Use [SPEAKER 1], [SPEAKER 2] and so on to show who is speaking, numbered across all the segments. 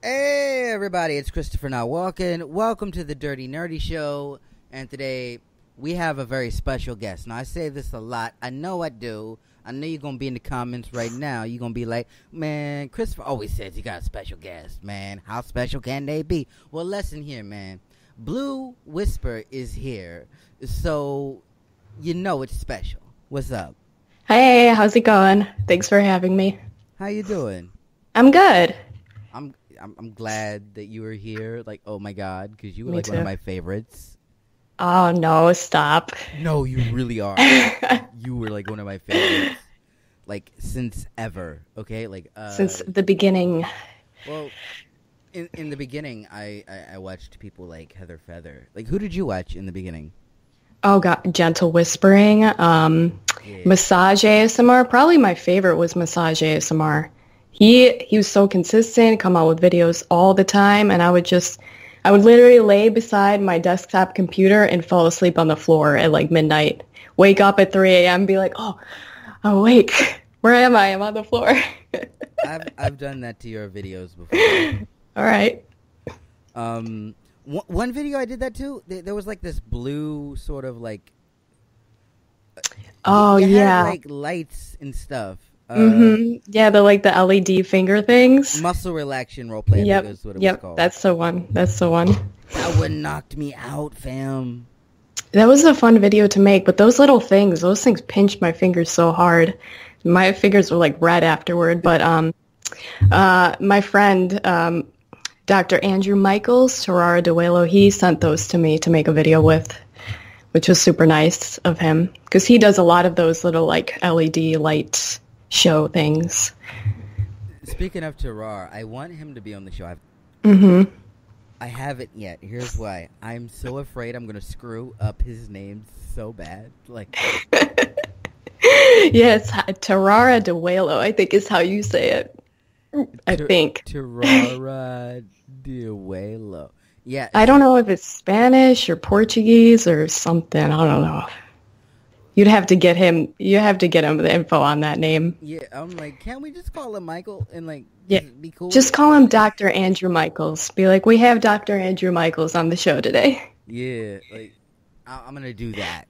[SPEAKER 1] Hey everybody, it's ChristopherNotWalken. Welcome to the Dirty Nerdy Show. And today we have a very special guest. Now I say this a lot. I know I do. I know you're going to be in the comments right now. You're going to be like, man, Christopher always says he got a special guest. Man, how special can they be? Well, listen here, man. Bluewhisper is here. So you know it's special. What's up?
[SPEAKER 2] Hey, how's it going? Thanks for having me.
[SPEAKER 1] How you doing?
[SPEAKER 2] I'm good.
[SPEAKER 1] I'm glad that you were here. Like, oh my God, because you were
[SPEAKER 2] Me
[SPEAKER 1] like
[SPEAKER 2] too.
[SPEAKER 1] one of my favorites.
[SPEAKER 2] Oh, no, stop.
[SPEAKER 1] No, you really are. You were like one of my favorites, like since ever. Okay, like
[SPEAKER 2] Since the beginning.
[SPEAKER 1] well, in the beginning, I watched people like Heather Feather. Like, who did you watch in the beginning?
[SPEAKER 2] Oh, God, gentle whispering. Massage ASMR. Probably my favorite was Massage ASMR. He was so consistent, come out with videos all the time, and I would literally lay beside my desktop computer and fall asleep on the floor at like midnight. Wake up at 3 a.m. be like, oh, I'm awake. Where am I? I'm on the floor.
[SPEAKER 1] I've done that to your videos before.
[SPEAKER 2] All right.
[SPEAKER 1] One video I did that too. There was like this blue sort of like.
[SPEAKER 2] Oh,
[SPEAKER 1] it had,
[SPEAKER 2] yeah.
[SPEAKER 1] like lights and stuff.
[SPEAKER 2] Yeah, the LED finger things.
[SPEAKER 1] Muscle relaxation roleplay. I think is what it was called.
[SPEAKER 2] That's the one.
[SPEAKER 1] That one knocked me out, fam.
[SPEAKER 2] That was a fun video to make, but those things pinched my fingers so hard. My fingers were like red afterward. But my friend, Dr. Andrew Michaels, Terrara Duelo, he sent those to me to make a video with, which was super nice of him because he does a lot of those little like LED light show things.
[SPEAKER 1] Speaking of Terrar, I want him to be on the show. I haven't yet. Here's why. I'm so afraid I'm going to screw up his name so bad. Like,
[SPEAKER 2] yes, Terrara Duelo, I think is how you say it. I think.
[SPEAKER 1] Terrara Duelo. Yeah.
[SPEAKER 2] I don't know if it's Spanish or Portuguese or something. I don't know. You'd have to get him. You have to get him the info on that name.
[SPEAKER 1] Yeah, I'm like, can't we just call him Michael and like, be cool?
[SPEAKER 2] Just call him Dr. Andrew Michaels. Be like, we have Dr. Andrew Michaels on the show today.
[SPEAKER 1] Yeah, like I'm gonna do that.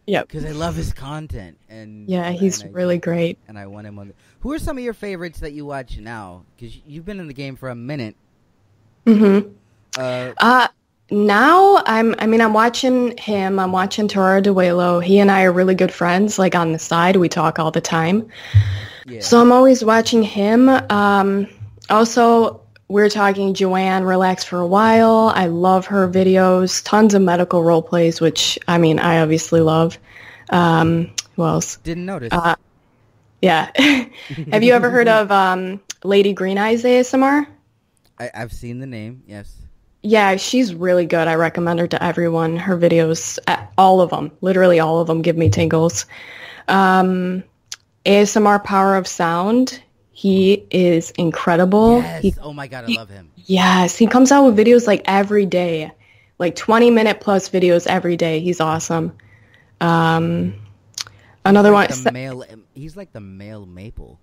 [SPEAKER 2] Yep.
[SPEAKER 1] Because I love his content and
[SPEAKER 2] yeah, he's really great.
[SPEAKER 1] And I want him on. Who are some of your favorites that you watch now? Because you've been in the game for a minute.
[SPEAKER 2] Now I'm watching him. I'm watching Terrara Duelo. He and I are really good friends. Like on the side, we talk all the time. Yeah. So I'm always watching him. Also, we're talking Joanne Relax for a While. I love her videos. Tons of medical role plays, which I obviously love. Who else?
[SPEAKER 1] Didn't notice.
[SPEAKER 2] Yeah. Have you ever heard of Lady Green Eyes ASMR?
[SPEAKER 1] I've seen the name. Yes.
[SPEAKER 2] Yeah, she's really good. I recommend her to everyone. Her videos, all of them, literally all of them, give me tingles. ASMR Power of Sound, he is incredible.
[SPEAKER 1] Yes. Oh my God, I love him.
[SPEAKER 2] Yes, he comes out with videos like every day, like 20-minute plus videos every day. He's awesome. Another
[SPEAKER 1] one. He's like the male Maple.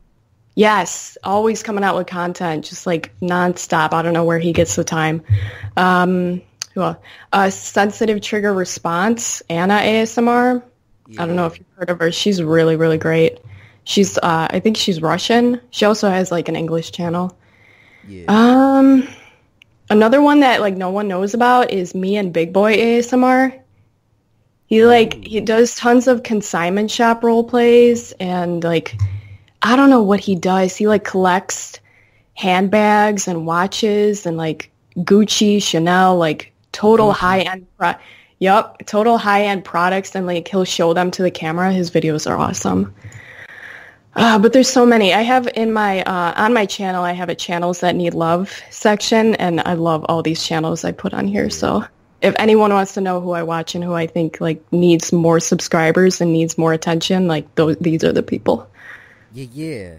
[SPEAKER 2] Yes, always coming out with content, just like nonstop. I don't know where he gets the time. Who else? Sensitive Trigger Response, Anna ASMR. Yeah. I don't know if you've heard of her. She's really, really great. She's, I think she's Russian. She also has like an English channel. Yeah. Another one that like no one knows about is Me and Big Boy ASMR. He does tons of consignment shop role plays and like. I don't know what he does. He like collects handbags and watches and like Gucci, Chanel, like total high-end total high-end products, and like he'll show them to the camera. His videos are awesome. But there's so many. I have in my on my channel, I have a channels that need love section, and I love all these channels I put on here. So if anyone wants to know who I watch and who I think like needs more subscribers and needs more attention, like these are the people.
[SPEAKER 1] Yeah.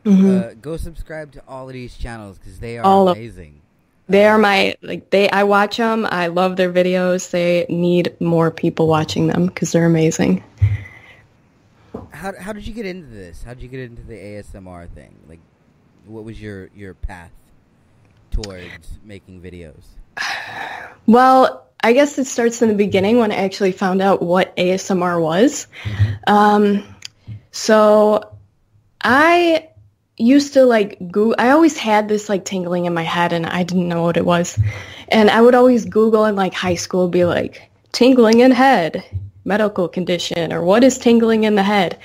[SPEAKER 1] Go subscribe to all of these channels because they are amazing.
[SPEAKER 2] They are I watch them. I love their videos. They need more people watching them because they're amazing.
[SPEAKER 1] How did you get into this? How did you get into the ASMR thing? Like, what was your path towards making videos?
[SPEAKER 2] Well, I guess it starts in the beginning when I actually found out what ASMR was. So I used to I always had this tingling in my head and I didn't know what it was. And I would always Google in high school, be like, tingling in head, medical condition, or what is tingling in the head?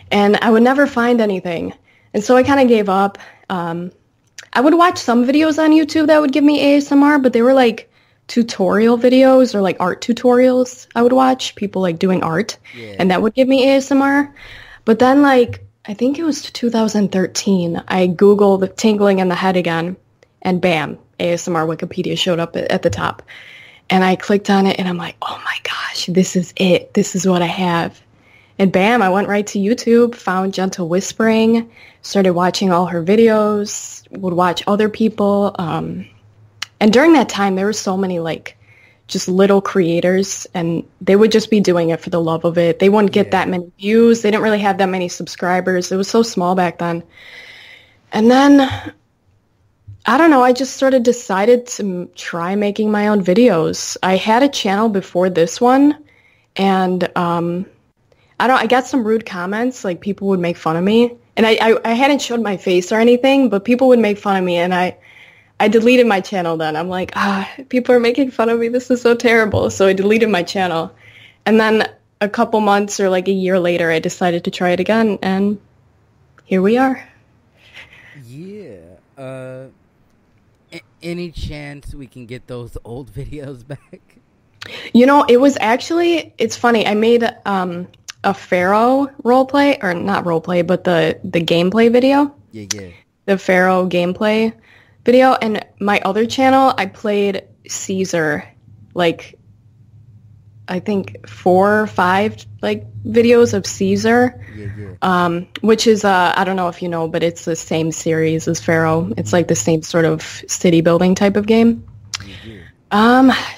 [SPEAKER 2] And I would never find anything. And so I kind of gave up. I would watch some videos on YouTube that would give me ASMR, but they were tutorial videos or art tutorials I would watch, people doing art, and that would give me ASMR. But then I think it was 2013, I Googled the tingling in the head again, and bam, ASMR Wikipedia showed up at the top. And I clicked on it and I'm like, oh my gosh, this is it. This is what I have. And bam, I went right to YouTube, found Gentle Whispering, started watching all her videos, would watch other people. And during that time, there were so many just little creators, and they would just be doing it for the love of it. They wouldn't get that many views. They didn't really have that many subscribers. It was so small back then. And then, I don't know, I just sort of decided to try making my own videos. I had a channel before this one, and I got some rude comments, people would make fun of me. And I hadn't showed my face or anything, but people would make fun of me, and I deleted my channel then. I'm like, people are making fun of me. This is so terrible. So I deleted my channel. And then a couple months or a year later, I decided to try it again. And here we are.
[SPEAKER 1] Yeah. Any chance we can get those old videos back?
[SPEAKER 2] It was actually, it's funny. I made a Pharaoh roleplay, or not roleplay, but the gameplay video.
[SPEAKER 1] Yeah.
[SPEAKER 2] The Pharaoh gameplay video, and my other channel, I played Caesar, I think 4 or 5 videos of Caesar, which is I don't know if you know, but it's the same series as Pharaoh. It's the same sort of city building type of game.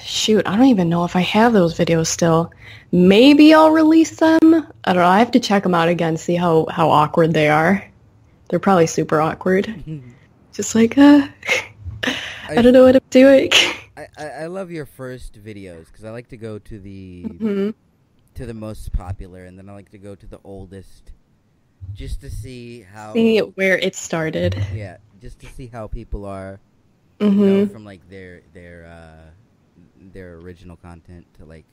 [SPEAKER 2] Shoot, I don't even know if I have those videos still. Maybe I'll release them. I don't know. I have to check them out again, see how awkward they are. They're probably super awkward. Just I don't know what I'm doing.
[SPEAKER 1] I love your first videos because I like to go to the most popular, and then I like to go to the oldest, just to see
[SPEAKER 2] where it started.
[SPEAKER 1] Yeah, just to see how people are, from their original content to where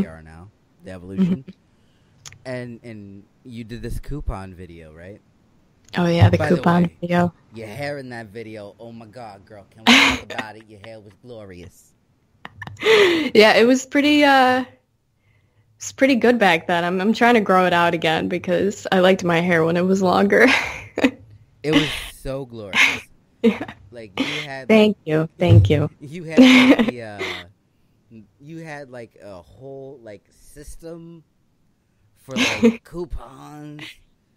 [SPEAKER 1] they are now, the evolution. And you did this coupon video, right?
[SPEAKER 2] Oh, yeah, the coupon video.
[SPEAKER 1] Your hair in that video, oh my God, girl, can we talk about it? Your hair was glorious.
[SPEAKER 2] Yeah, it was pretty good back then. I'm trying to grow it out again because I liked my hair when it was longer.
[SPEAKER 1] It was so glorious.
[SPEAKER 2] Yeah.
[SPEAKER 1] You had...
[SPEAKER 2] Thank you.
[SPEAKER 1] You had, you had, a whole, system for, coupons.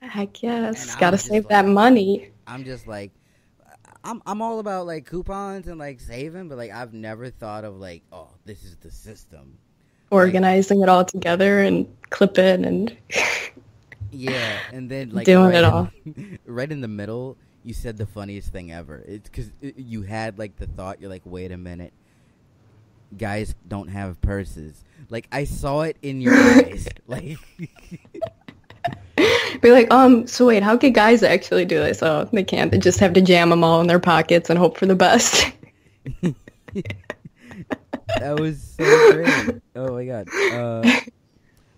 [SPEAKER 2] Heck yes, gotta save that money.
[SPEAKER 1] I'm just I'm all about coupons and saving, but I've never thought of oh, this is the system.
[SPEAKER 2] Organizing it all together and clipping and
[SPEAKER 1] yeah, and then
[SPEAKER 2] doing it all.
[SPEAKER 1] Right in the middle, you said the funniest thing ever. It's because you had the thought. You're wait a minute, guys don't have purses. I saw it in your eyes.
[SPEAKER 2] Be so wait, how can guys actually do this? Oh, they can't. They just have to jam them all in their pockets and hope for the best.
[SPEAKER 1] That was so great. Oh my God.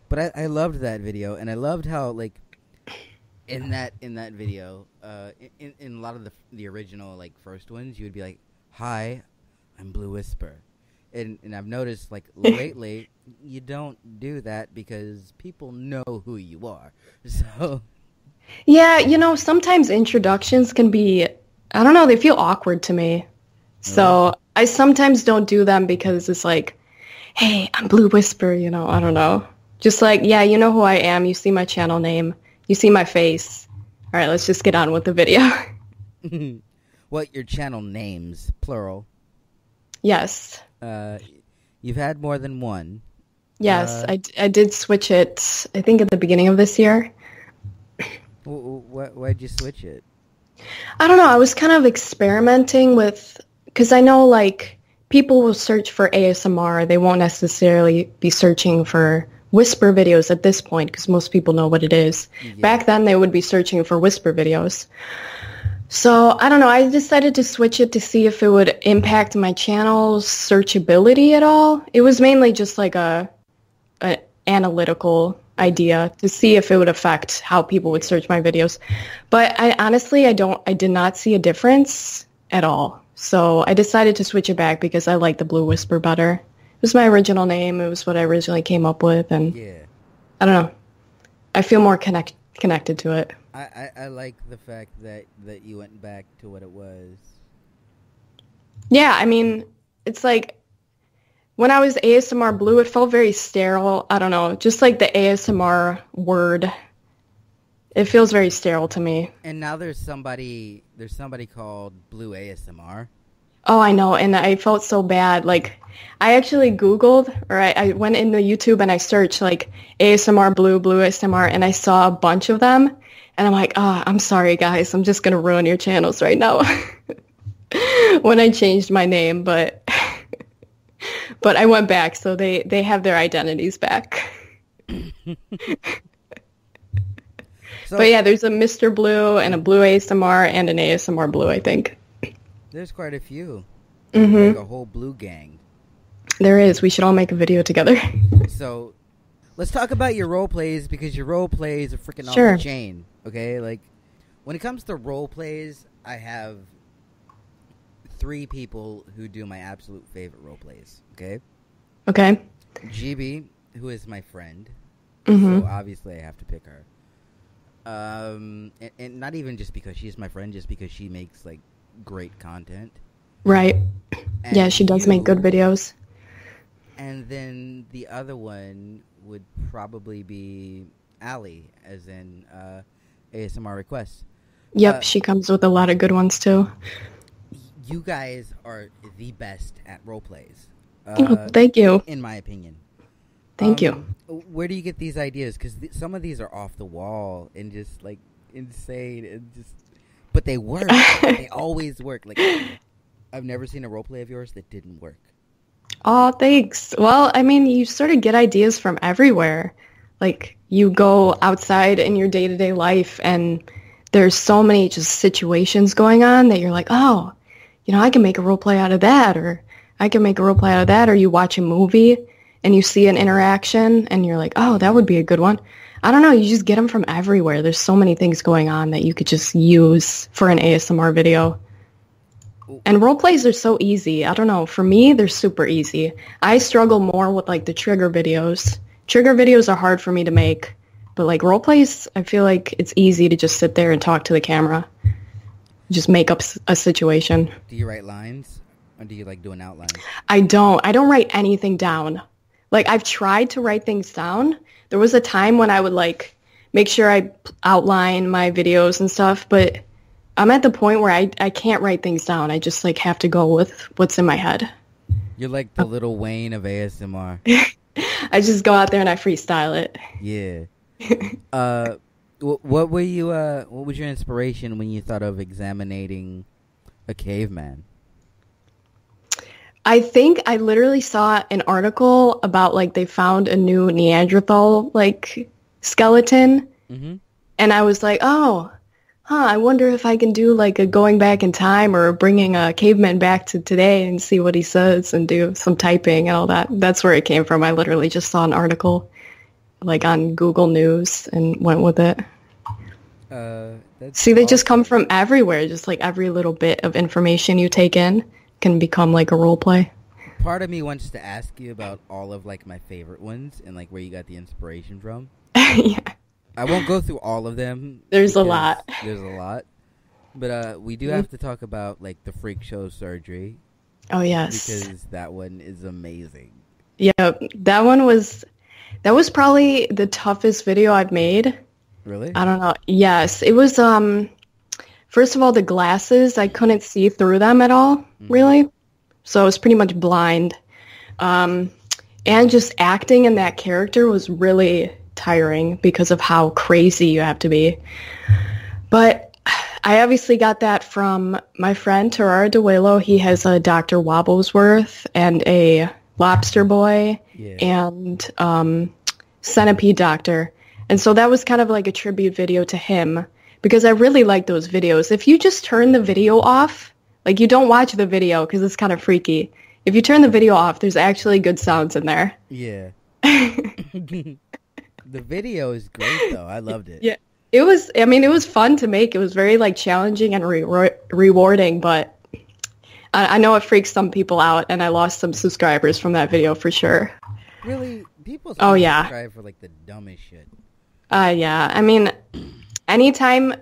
[SPEAKER 1] But I loved that video, and I loved how in that video, in a lot of the original first ones, you would be like, "Hi, I'm Bluewhisper." And I've noticed, lately, you don't do that because people know who you are. So...
[SPEAKER 2] Yeah, sometimes introductions can be, I don't know, they feel awkward to me. So I sometimes don't do them because it's hey, I'm Bluewhisper, I don't know. Just yeah, you know who I am. You see my channel name. You see my face. All right, let's just get on with the video.
[SPEAKER 1] What, your channel names, plural?
[SPEAKER 2] Yes.
[SPEAKER 1] You've had more than one.
[SPEAKER 2] Yes, I did switch it, I think, at the beginning of this year.
[SPEAKER 1] Why'd you switch it?
[SPEAKER 2] I don't know. I was kind of experimenting with because I know like people will search for ASMR. They won't necessarily be searching for whisper videos at this point because most people know what it is. Yeah. Back then, they would be searching for whisper videos. So I don't know. I decided to switch it to see if it would impact my channel's searchability at all. It was mainly just like a analytical idea to see if it would affect how people would search my videos. But I honestly, I did not see a difference at all. So I decided to switch it back because I like the Bluewhisper better. It was my original name. It was what I originally came up with. And yeah. I don't know. I feel more connected to it.
[SPEAKER 1] I like the fact that you went back to what it was.
[SPEAKER 2] Yeah, I mean, it's like when I was ASMR Blue, it felt very sterile. I don't know, just like the ASMR word. It feels very sterile to me.
[SPEAKER 1] And now there's somebody called Blue ASMR.
[SPEAKER 2] Oh, I know, and I felt so bad. Like, I actually Googled, or I went into YouTube and I searched, like, ASMR Blue ASMR, and I saw a bunch of them. And I'm like, I'm sorry, guys. I'm just going to ruin your channels right now. When I changed my name, but I went back, so they have their identities back. But yeah, there's a Mr. Blue and a Blue ASMR and an ASMR Blue, I think.
[SPEAKER 1] There's quite a few.
[SPEAKER 2] Mm-hmm.
[SPEAKER 1] Like a whole Blue gang.
[SPEAKER 2] There is. We should all make a video together.
[SPEAKER 1] So, let's talk about your role plays, because your role plays are freaking off the chain. Okay? Like, when it comes to role plays, I have 3 people who do my absolute favorite role plays. Okay?
[SPEAKER 2] Okay.
[SPEAKER 1] GB, who is my friend.
[SPEAKER 2] Mm-hmm.
[SPEAKER 1] So, obviously, I have to pick her. And not even just because she's my friend, just because she makes, like, great content.
[SPEAKER 2] Right. And yeah, she does make good videos.
[SPEAKER 1] And then the other one would probably be Allie, as in ASMR Requests.
[SPEAKER 2] Yep, she comes with a lot of good ones, too.
[SPEAKER 1] You guys are the best at role plays.
[SPEAKER 2] Thank you.
[SPEAKER 1] In my opinion.
[SPEAKER 2] Thank you.
[SPEAKER 1] Where do you get these ideas? Because some of these are off the wall and just, like, insane. And but they work. They always work. Like, I've never seen a role play of yours that didn't work.
[SPEAKER 2] Oh, thanks. Well, I mean, you sort of get ideas from everywhere. Like, you go outside in your day-to-day life, and there's so many just situations going on that you're like, oh, you know, I can make a role play out of that, or I can make a role play out of that, or you watch a movie, and you see an interaction, and you're like, oh, that would be a good one. I don't know, you just get them from everywhere. There's so many things going on that you could just use for an ASMR video. And role plays are so easy. I don't know. For me, they're super easy. I struggle more with, like, the trigger videos. Trigger videos are hard for me to make. But, like, role plays, I feel like it's easy to just sit there and talk to the camera. Just make up a situation.
[SPEAKER 1] Do you write lines? Or do you, like, do an outline?
[SPEAKER 2] I don't write anything down. Like, I've tried to write things down. There was a time when I would, like, make sure I outline my videos and stuff, but I'm at the point where I can't write things down. I just, like, have to go with what's in my head.
[SPEAKER 1] You're like the Little Wayne of ASMR.
[SPEAKER 2] I just go out there and I freestyle it.
[SPEAKER 1] Yeah. What was your inspiration when you thought of examining a caveman?
[SPEAKER 2] I think I literally saw an article about, like, they found a new Neanderthal, like, skeleton. Mm-hmm. And I was like, I wonder if I can do, like, a going back in time or bringing a caveman back to today and see what he says and do some typing and all that. That's where it came from. I literally just saw an article, like, on Google News and went with it. See, they just come from everywhere. Just, like, every little bit of information you take in can become, like, a role play.
[SPEAKER 1] Part of me wants to ask you about all of, like, my favorite ones and, like, where you got the inspiration from.
[SPEAKER 2] Yeah.
[SPEAKER 1] I won't go through all of them.
[SPEAKER 2] There's a lot.
[SPEAKER 1] There's a lot. But we do have to talk about, like, the freak show surgery.
[SPEAKER 2] Oh, yes.
[SPEAKER 1] Because that one is amazing.
[SPEAKER 2] Yeah, that was probably the toughest video I've made.
[SPEAKER 1] Really?
[SPEAKER 2] I don't know. Yes. It was, first of all, the glasses, I couldn't see through them at all, really. So I was pretty much blind. And just acting in that character was really tiring because of how crazy you have to be. But I obviously got that from my friend Terrar Duelo. He has a Dr. Wobblesworth and a Lobster Boy and Centipede Doctor. And so that was kind of like a tribute video to him because I really like those videos. If you just turn the video off, like you don't watch the video because it's kind of freaky. If you turn the video off, there's actually good sounds in there.
[SPEAKER 1] Yeah. The video is great, though. I loved it.
[SPEAKER 2] Yeah. It was fun to make. It was very, like, challenging and rewarding, but I know it freaks some people out, and I lost some subscribers from that video for sure.
[SPEAKER 1] Really? People subscribe for, like, the dumbest shit.
[SPEAKER 2] Yeah. I mean, anytime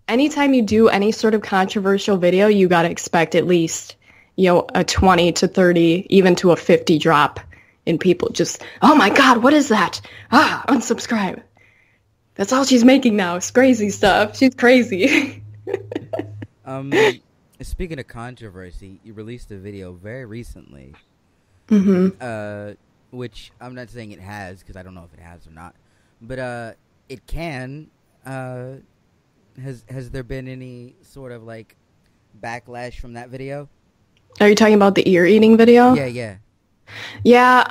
[SPEAKER 2] you do any sort of controversial video, you got to expect at least, a 20 to 30, even to a 50 drop in people just, oh my God, what is that? Unsubscribe. That's all she's making now. It's crazy stuff. She's crazy.
[SPEAKER 1] Speaking of controversy, you released a video very recently, which I'm not saying it has, because I don't know if it has or not, but it can. Has there been any sort of, like, backlash from that video?
[SPEAKER 2] Are you talking about the ear-eating video?
[SPEAKER 1] Yeah.
[SPEAKER 2] Yeah,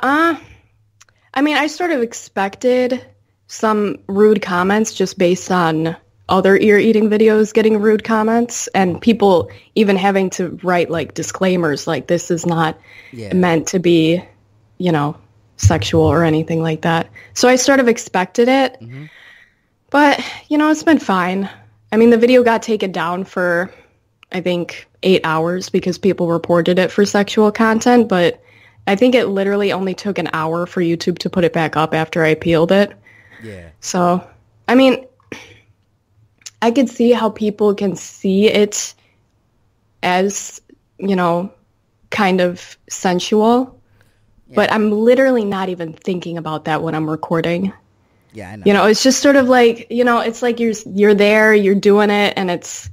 [SPEAKER 2] I mean, I sort of expected some rude comments just based on other ear-eating videos getting rude comments and people even having to write, like, disclaimers, like, this is not meant to be, sexual or anything like that. So I sort of expected it, but, it's been fine. I mean, the video got taken down for, I think, 8 hours because people reported it for sexual content, but I think it literally only took an hour for YouTube to put it back up after I appealed it.
[SPEAKER 1] Yeah.
[SPEAKER 2] So, I mean, I could see how people can see it as, kind of sensual, but I'm literally not even thinking about that when I'm recording.
[SPEAKER 1] Yeah, I know.
[SPEAKER 2] It's just sort of like, it's like you're there, you're doing it, and it's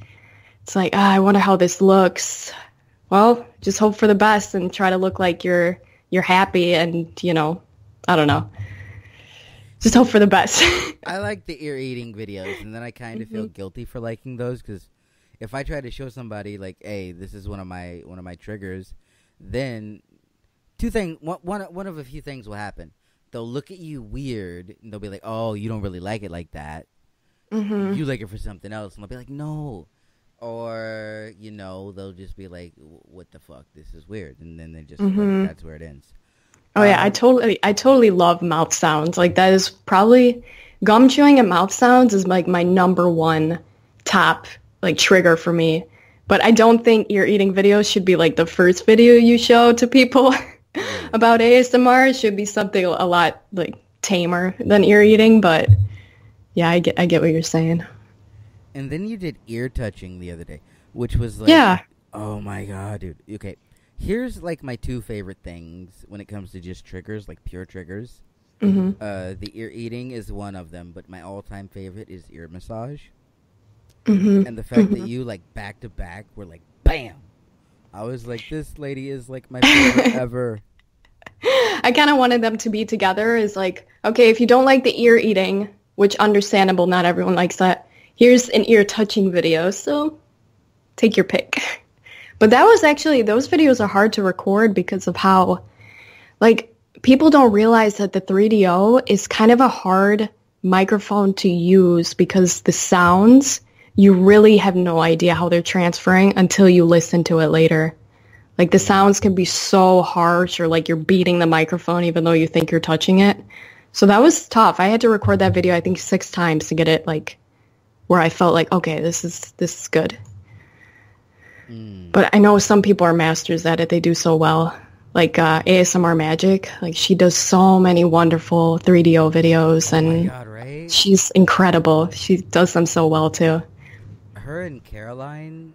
[SPEAKER 2] like, I wonder how this looks. Well, just hope for the best and try to look like you're happy and, I don't know. Just hope for the best.
[SPEAKER 1] I like the ear-eating videos, and then I kind of feel guilty for liking those, because if I try to show somebody, like, hey, this is one of my triggers, then one of a few things will happen. They'll look at you weird, and they'll be like, oh, you don't really like it like that. You like it for something else, and they'll be like, no. Or, they'll just be like, what the fuck, this is weird, and then they just, like, that's where it ends.
[SPEAKER 2] Oh yeah, I totally love mouth sounds. Like, that is probably, gum chewing and mouth sounds is like my number one top, like, trigger for me. But I don't think ear eating videos should be like the first video you show to people about ASMR. It should be something a lot, like, tamer than ear eating. But yeah, I get what you're saying.
[SPEAKER 1] And then you did ear touching the other day, which was like, oh my God, dude. Okay. Here's, like, my two favorite things when it comes to just triggers, like pure triggers. The ear eating is one of them, but my all-time favorite is ear massage. And the fact that you, like, back-to-back were like, bam! I was like, this lady is, like, my favorite ever.
[SPEAKER 2] I kind of wanted them to be together. Is like, okay, if you don't like the ear eating, which understandable, not everyone likes that, here's an ear touching video, so take your pick. But that was actually, those videos are hard to record because of how, like, people don't realize that the 3DO is kind of a hard microphone to use because the sounds, you really have no idea how they're transferring until you listen to it later. Like, the sounds can be so harsh, or like you're beating the microphone even though you think you're touching it. So that was tough. I had to record that video, I think, 6 times to get it, like, where I felt like, okay, this is good. But I know some people are masters at it. They do so well. Like ASMR Magic. Like, she does so many wonderful 3DO videos. And
[SPEAKER 1] oh my God, right?
[SPEAKER 2] She's incredible. She does them so well, too.
[SPEAKER 1] Her and Caroline?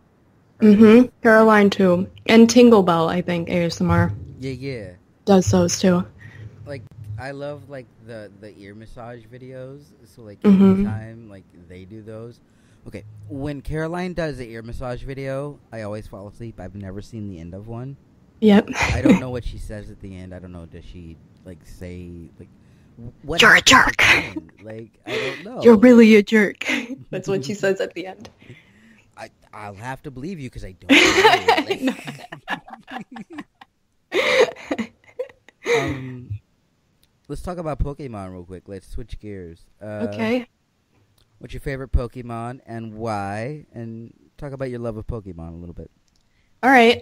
[SPEAKER 2] Caroline, too. And Tinglebell, I think, ASMR.
[SPEAKER 1] Yeah.
[SPEAKER 2] Does those, too.
[SPEAKER 1] Like, I love, like, the ear massage videos. So, like, anytime, like, they do those. Okay, when Caroline does the ear massage video, I always fall asleep. I've never seen the end of one.
[SPEAKER 2] Yep.
[SPEAKER 1] I don't know what she says at the end. I don't know. Does she, like, say, like, what?
[SPEAKER 2] You're a jerk.
[SPEAKER 1] Like, I don't know.
[SPEAKER 2] You're really a jerk. That's what she says at the end.
[SPEAKER 1] I'll have to believe you because I don't know. Let's talk about Pokemon real quick. Let's switch gears.
[SPEAKER 2] Okay.
[SPEAKER 1] What's your favorite Pokemon and why? And talk about your love of Pokemon a little bit.
[SPEAKER 2] All right.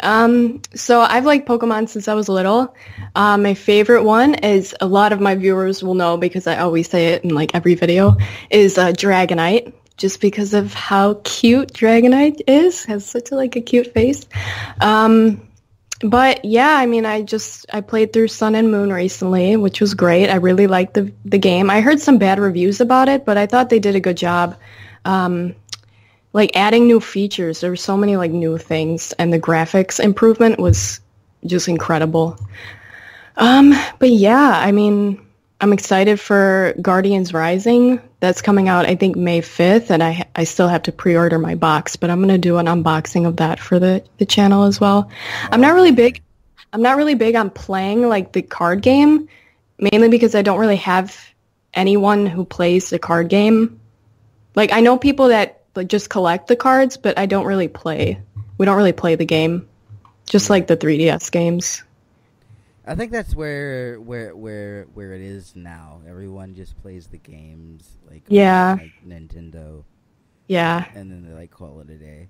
[SPEAKER 2] So I've liked Pokemon since I was little. My favorite one is, a lot of my viewers will know because I always say it in like every video, is Dragonite. Just because of how cute Dragonite is, has such a cute face. But yeah, I mean, I played through Sun and Moon recently, which was great. I really liked the game. I heard some bad reviews about it, but I thought they did a good job. Adding new features. There were so many new things, and the graphics improvement was just incredible. But yeah, I mean, I'm excited for Guardians Rising. That's coming out, I think, May 5th, and I still have to pre-order my box, but I'm going to do an unboxing of that for the channel as well. I'm not really big on playing the card game, mainly because I don't really have anyone who plays the card game. I know people that just collect the cards, but I don't really play. We don't really play the game, just like the 3DS games.
[SPEAKER 1] I think that's where it is now. Everyone just plays the games, Nintendo.
[SPEAKER 2] Yeah.
[SPEAKER 1] And then they call it a day.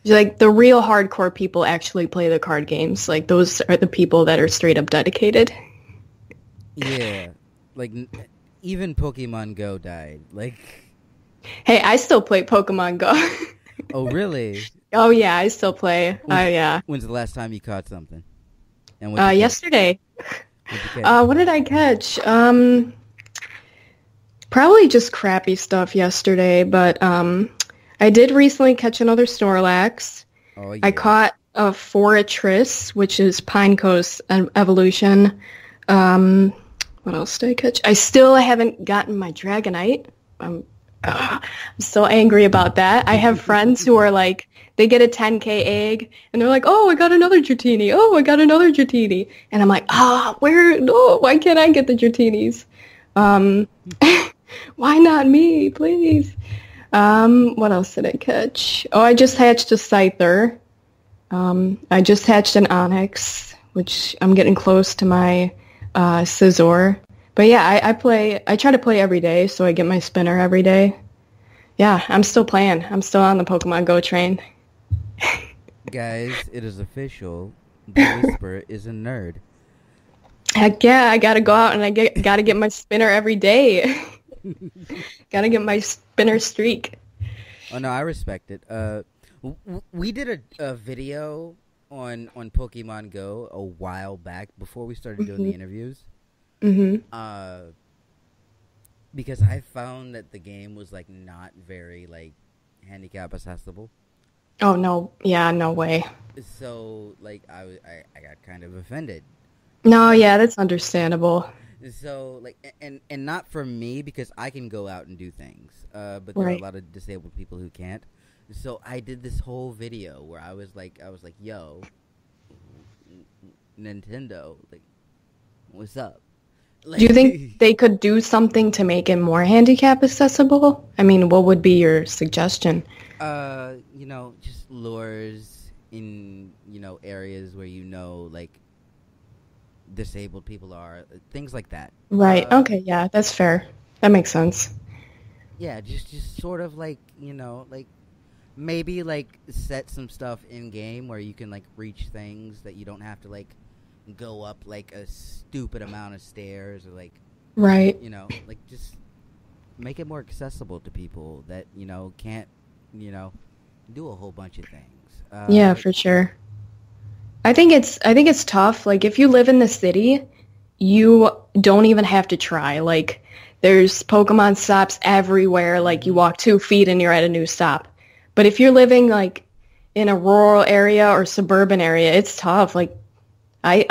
[SPEAKER 2] The real hardcore people actually play the card games. Those are the people that are straight up dedicated.
[SPEAKER 1] Yeah. Even Pokemon Go died.
[SPEAKER 2] Hey, I still play Pokemon Go.
[SPEAKER 1] Oh, really?
[SPEAKER 2] Oh, yeah, I still play. Yeah.
[SPEAKER 1] When's the last time you caught something? And
[SPEAKER 2] yesterday. What did I catch? Probably just crappy stuff yesterday, but I did recently catch another Snorlax.
[SPEAKER 1] Oh, yeah.
[SPEAKER 2] I caught a Forretress, which is Pineco's evolution. What else did I catch? I still haven't gotten my Dragonite. I'm so angry about that. I have friends who are they get a 10K egg, and they're like, oh, I got another Dratini. Oh, I got another Dratini. And I'm like, why can't I get the Dratinis? Why not me, please? What else did I catch? Oh, I just hatched a Scyther. I just hatched an Onyx, which I'm getting close to my Scizor. But yeah, I try to play every day, so I get my spinner every day. Yeah, I'm still playing. I'm still on the Pokemon Go train.
[SPEAKER 1] Guys, it is official. Bluewhisper is a nerd.
[SPEAKER 2] Heck yeah, I gotta go out and I gotta get my spinner every day. Gotta get my spinner streak.
[SPEAKER 1] Oh no, I respect it. We did a video on Pokemon Go a while back before we started doing the interviews. Mm-hmm. Because I found that the game was not very handicap accessible.
[SPEAKER 2] Oh no! Yeah, no way.
[SPEAKER 1] So I got kind of offended.
[SPEAKER 2] No, yeah, that's understandable.
[SPEAKER 1] So and not for me because I can go out and do things, but there are a lot of disabled people who can't. So I did this whole video where I was like, yo, Nintendo, what's up?
[SPEAKER 2] Do you think they could do something to make it more handicap accessible? I mean, what would be your suggestion?
[SPEAKER 1] Just lures in, areas where disabled people are, things like that.
[SPEAKER 2] Right. Okay, yeah, that's fair. That makes sense.
[SPEAKER 1] Yeah, just sort of maybe set some stuff in game where you can reach things that you don't have to go up a stupid amount of stairs or
[SPEAKER 2] right.
[SPEAKER 1] Just make it more accessible to people that can't do a whole bunch of things.
[SPEAKER 2] Yeah, for sure. I think it's tough. If you live in the city, you don't even have to try. There's Pokemon stops everywhere. You walk 2 feet and you're at a new stop. But if you're living in a rural area or suburban area, it's tough. I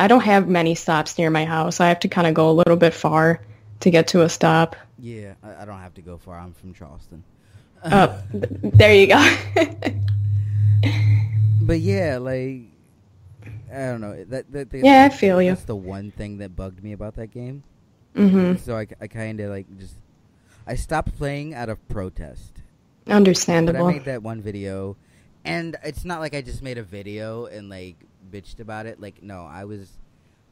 [SPEAKER 2] don't have many stops near my house. I have to kind of go a little bit far to get to a stop.
[SPEAKER 1] Yeah, I don't have to go far. I'm from Charleston.
[SPEAKER 2] Oh, there you go.
[SPEAKER 1] But yeah, I don't know.
[SPEAKER 2] Yeah, I feel you.
[SPEAKER 1] That's the one thing that bugged me about that game.
[SPEAKER 2] Mm-hmm.
[SPEAKER 1] So I kind of I stopped playing out of protest. But I
[SPEAKER 2] Understandable.
[SPEAKER 1] made that one video, and it's not like I just made a video and like bitched about it. Like, no, I was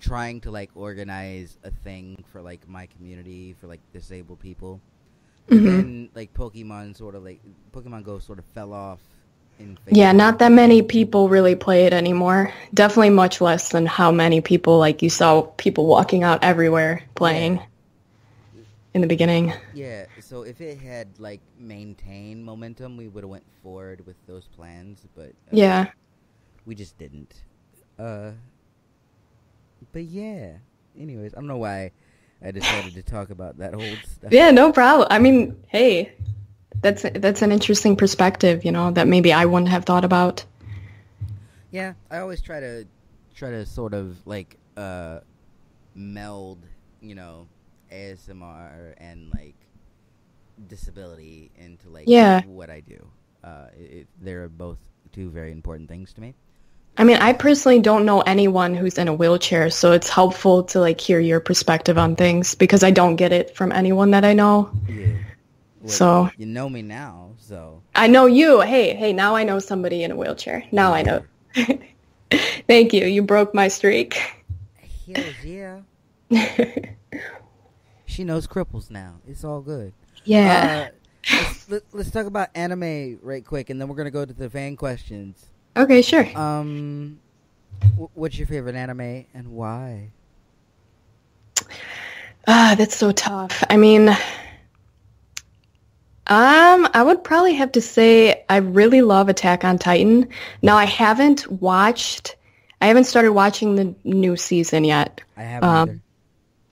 [SPEAKER 1] trying to like organize a thing for like my community for like disabled people. But then like Pokemon Go sort of fell off in favor.
[SPEAKER 2] Yeah, not that many people really play it anymore. Definitely much less than how many people, like you saw people walking out everywhere playing in the beginning.
[SPEAKER 1] Yeah, so if it had like maintained momentum, we would have went forward with those plans, but
[SPEAKER 2] Yeah.
[SPEAKER 1] we just didn't. But yeah. Anyways, I don't know why I decided to talk about that old stuff.
[SPEAKER 2] Yeah, no problem. I mean, hey, that's an interesting perspective, you know, that maybe I wouldn't have thought about.
[SPEAKER 1] Yeah, I always try to sort of like meld, you know, ASMR and like disability into like what I do. They're both two very important things to me.
[SPEAKER 2] I mean, I personally don't know anyone who's in a wheelchair, so it's helpful to like hear your perspective on things because I don't get it from anyone that I know.
[SPEAKER 1] Yeah. Well,
[SPEAKER 2] So
[SPEAKER 1] you know me now, so
[SPEAKER 2] I know you. Hey, now I know somebody in a wheelchair. Now I know. Thank you. You broke my streak.
[SPEAKER 1] hells yeah. She knows cripples now. It's all good.
[SPEAKER 2] Yeah.
[SPEAKER 1] Let's talk about anime right quick, and then we're gonna go to the fan questions.
[SPEAKER 2] Okay, sure.
[SPEAKER 1] What's your favorite anime and why?
[SPEAKER 2] That's so tough. I mean, I would probably have to say I really love Attack on Titan. Now, I haven't started watching the new season yet.
[SPEAKER 1] I haven't either.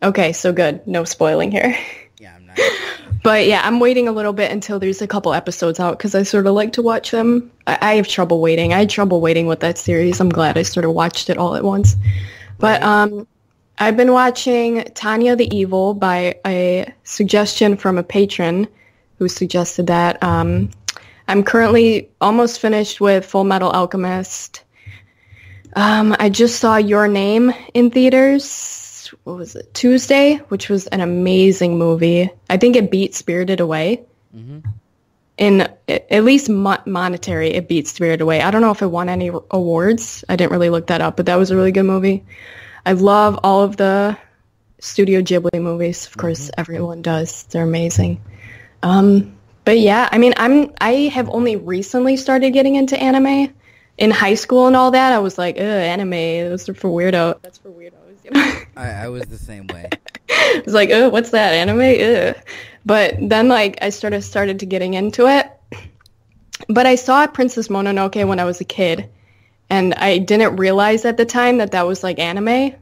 [SPEAKER 2] Okay, so good. No spoiling here.
[SPEAKER 1] Yeah, I'm not.
[SPEAKER 2] But yeah, I'm waiting a little bit until there's a couple episodes out because I sort of like to watch them. I have trouble waiting. I had trouble waiting with that series. I'm glad I sort of watched it all at once. But I've been watching Tanya the Evil by a suggestion from a patron who suggested that. I'm currently almost finished with Full Metal Alchemist. I just saw Your Name in theaters. What was it? Tuesday, which was an amazing movie. I think it beat Spirited Away.
[SPEAKER 1] Mm-hmm.
[SPEAKER 2] In at least monetary, it beat Spirited Away. I don't know if it won any awards. I didn't really look that up, but that was a really good movie. I love all of the Studio Ghibli movies. Of course, everyone does. They're amazing. But yeah, I mean, I have only recently started getting into anime. In high school and all that, I was like, anime, those are for weirdos. That's for weirdos. You know?
[SPEAKER 1] I was the same way.
[SPEAKER 2] I was like, what's that, anime? Ugh. But then, like, I started to getting into it. But I saw Princess Mononoke when I was a kid, and I didn't realize at the time that was, like, anime.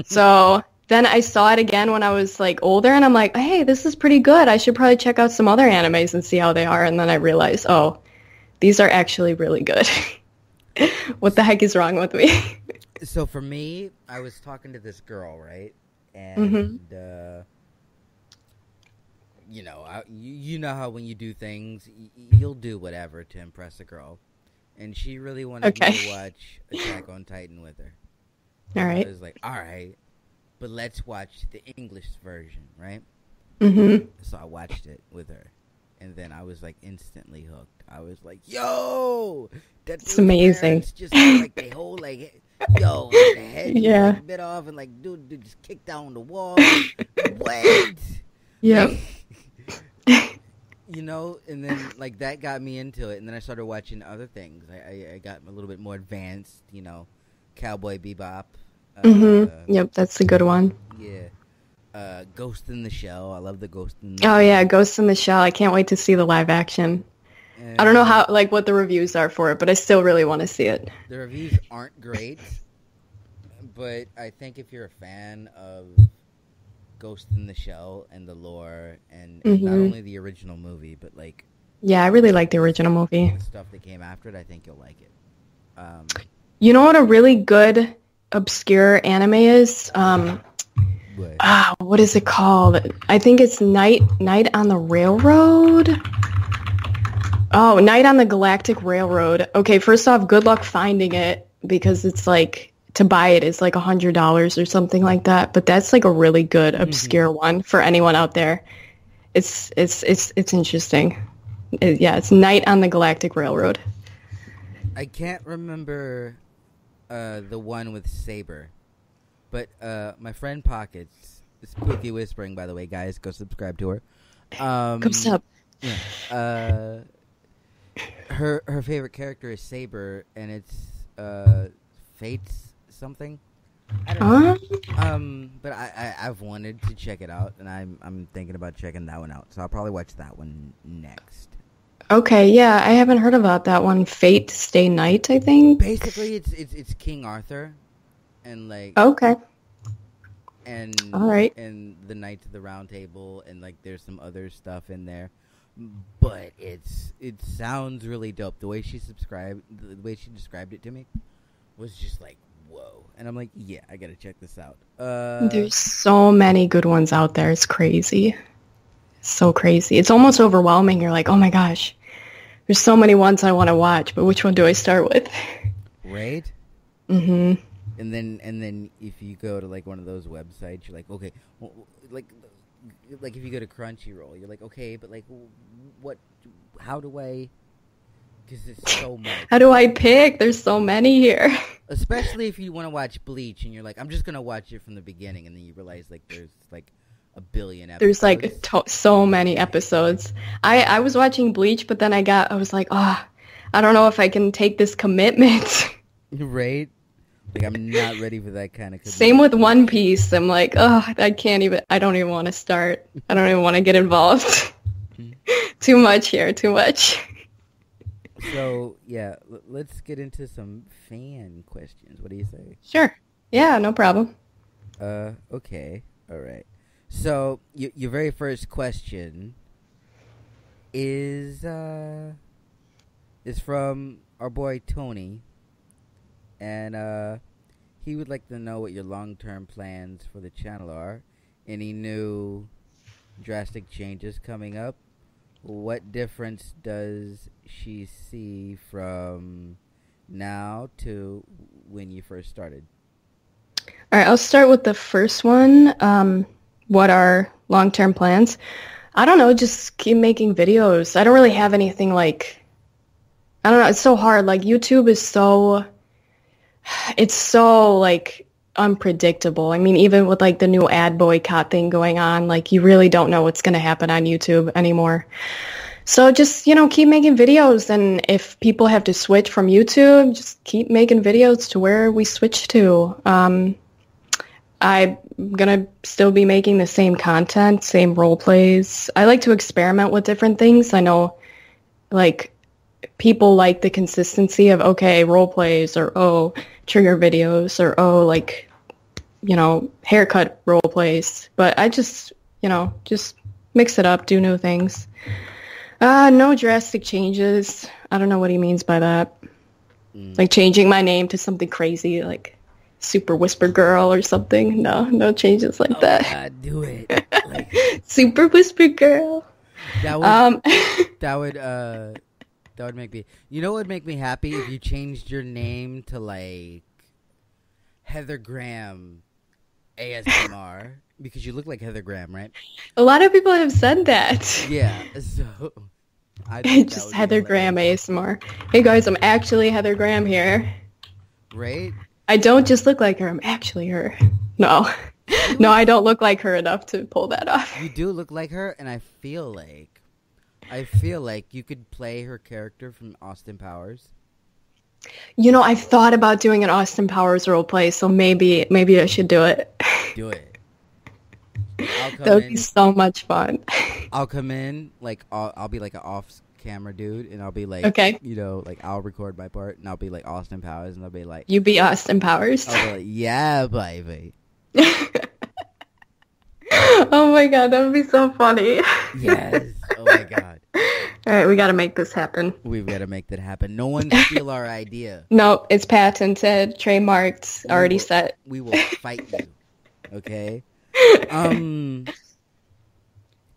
[SPEAKER 2] So then I saw it again when I was, like, older, and I'm like, hey, this is pretty good. I should probably check out some other animes and see how they are. And then I realized, these are actually really good. What the heck is wrong with me?
[SPEAKER 1] So for me, I was talking to this girl, right? And, you know, you know how when you do things, you'll do whatever to impress a girl. And she really wanted me to watch Attack on Titan with her.
[SPEAKER 2] All right.
[SPEAKER 1] I was like, all right, but let's watch the English version, right?
[SPEAKER 2] Mm-hmm.
[SPEAKER 1] So I watched it with her. And then I was like instantly hooked. I was like, yo, that's
[SPEAKER 2] amazing.
[SPEAKER 1] Just like they hold like, yo, like, the head like, bit off and like, dude just kicked down the wall. What?
[SPEAKER 2] Yeah.
[SPEAKER 1] You know, and then like that got me into it, and then I started watching other things. I got a little bit more advanced, you know, Cowboy Bebop.
[SPEAKER 2] Yep, that's a good one.
[SPEAKER 1] Yeah. Ghost in the Shell. I love the Ghost in the
[SPEAKER 2] Shell. Oh yeah, Ghost in the Shell. I can't wait to see the live action. I don't know how, like, what the reviews are for it, but I still really want to see it.
[SPEAKER 1] The reviews aren't great, but I think if you're a fan of Ghost in the Shell and the lore, and not only the original movie, but like,
[SPEAKER 2] yeah, I really like the original movie.
[SPEAKER 1] The stuff that came after it, I think you'll like it.
[SPEAKER 2] You know what a really good obscure anime is? What is it called? I think it's Night on the Railroad. Oh, Night on the Galactic Railroad. Okay, first off, good luck finding it because it's like to buy it is like $100 or something like that. But that's like a really good obscure one for anyone out there. It's interesting. It's Night on the Galactic Railroad.
[SPEAKER 1] I can't remember the one with Saber, but my friend Pockets, Spooky Whispering, by the way, guys, go subscribe to her.
[SPEAKER 2] Come sub.
[SPEAKER 1] Yeah. Her favorite character is Saber, and it's Fates something. I don't know. But I've wanted to check it out, and I'm thinking about checking that one out. So I'll probably watch that one next.
[SPEAKER 2] Okay, yeah, I haven't heard about that one. Fate Stay Night, I think.
[SPEAKER 1] Basically, it's King Arthur, and like
[SPEAKER 2] okay,
[SPEAKER 1] and
[SPEAKER 2] all right,
[SPEAKER 1] and the Knights of the Round Table, and like there's some other stuff in there, but it sounds really dope. The way she described it to me was just like whoa, and I'm like, yeah, I gotta check this out.
[SPEAKER 2] There's so many good ones out there. It's crazy, so crazy. It's almost overwhelming. You're like, oh my gosh, there's so many ones I want to watch, but which one do I start with?
[SPEAKER 1] Right.
[SPEAKER 2] Mm-hmm.
[SPEAKER 1] And then if you go to like one of those websites, you're like, okay, well, like if you go to Crunchyroll, you're like, okay, but like, what? How do I? Because it's so much.
[SPEAKER 2] How do I pick? There's so many here.
[SPEAKER 1] Especially if you want to watch Bleach, and you're like, I'm just gonna watch it from the beginning, and then you realize like there's like a billion episodes.
[SPEAKER 2] There's like so many episodes. I was watching Bleach, but then I was like, oh, I don't know if I can take this commitment.
[SPEAKER 1] Right? Like, I'm not ready for that kind of commitment.
[SPEAKER 2] Same with One Piece. I'm like, oh, I don't even want to start. I don't even want to get involved. Too much here, too much.
[SPEAKER 1] So, yeah, let's get into some fan questions. What do you say?
[SPEAKER 2] Sure. Yeah, no problem.
[SPEAKER 1] Okay. All right. So, your very first question is from our boy Tony, and he would like to know what your long-term plans for the channel are. Any new drastic changes coming up? What difference does she see from now to when you first started?
[SPEAKER 2] All right, I'll start with the first one. What are long-term plans? I don't know, just keep making videos. I don't really have anything like, I don't know, it's so hard. Like YouTube is it's so like unpredictable. I mean, even with like the new ad boycott thing going on, like you really don't know what's going to happen on YouTube anymore. So just, keep making videos, and if people have to switch from YouTube, just keep making videos to where we switch to. I'm going to still be making the same content, same role plays. I like to experiment with different things. I know like people like the consistency of, okay, role plays, or trigger videos, or like, haircut role plays. But I just mix it up, do new things. No drastic changes. I don't know what he means by that. Like changing my name to something crazy, like Super Whisper Girl or something. No changes like that.
[SPEAKER 1] God, do it. Like,
[SPEAKER 2] Super Whisper Girl.
[SPEAKER 1] That would make me. You know what would make me happy if you changed your name to like Heather Graham ASMR, because you look like Heather Graham, right?
[SPEAKER 2] A lot of people have said that.
[SPEAKER 1] Yeah, so I think
[SPEAKER 2] just Heather Graham ASMR. Hey guys, I'm actually Heather Graham here.
[SPEAKER 1] Right?
[SPEAKER 2] I don't just look like her. I'm actually her. No, I don't look like her enough to pull that off.
[SPEAKER 1] You do look like her, and I feel like you could play her character from Austin Powers.
[SPEAKER 2] I've thought about doing an Austin Powers role play, so maybe I should do it.
[SPEAKER 1] Do it.
[SPEAKER 2] That would be so much fun.
[SPEAKER 1] I'll come in, like, I'll be like an off-camera dude, and I'll be like,
[SPEAKER 2] okay,
[SPEAKER 1] like, I'll record my part, and I'll be like Austin Powers, and I'll be like...
[SPEAKER 2] You be Austin Powers?
[SPEAKER 1] I'll be like, yeah, baby.
[SPEAKER 2] Oh my god, that would be so funny.
[SPEAKER 1] Yes. Oh my god.
[SPEAKER 2] All right, we got to make this happen.
[SPEAKER 1] We've got to make that happen. No one steal our idea.
[SPEAKER 2] No, it's patented, trademarked, already set.
[SPEAKER 1] We will fight you. Okay?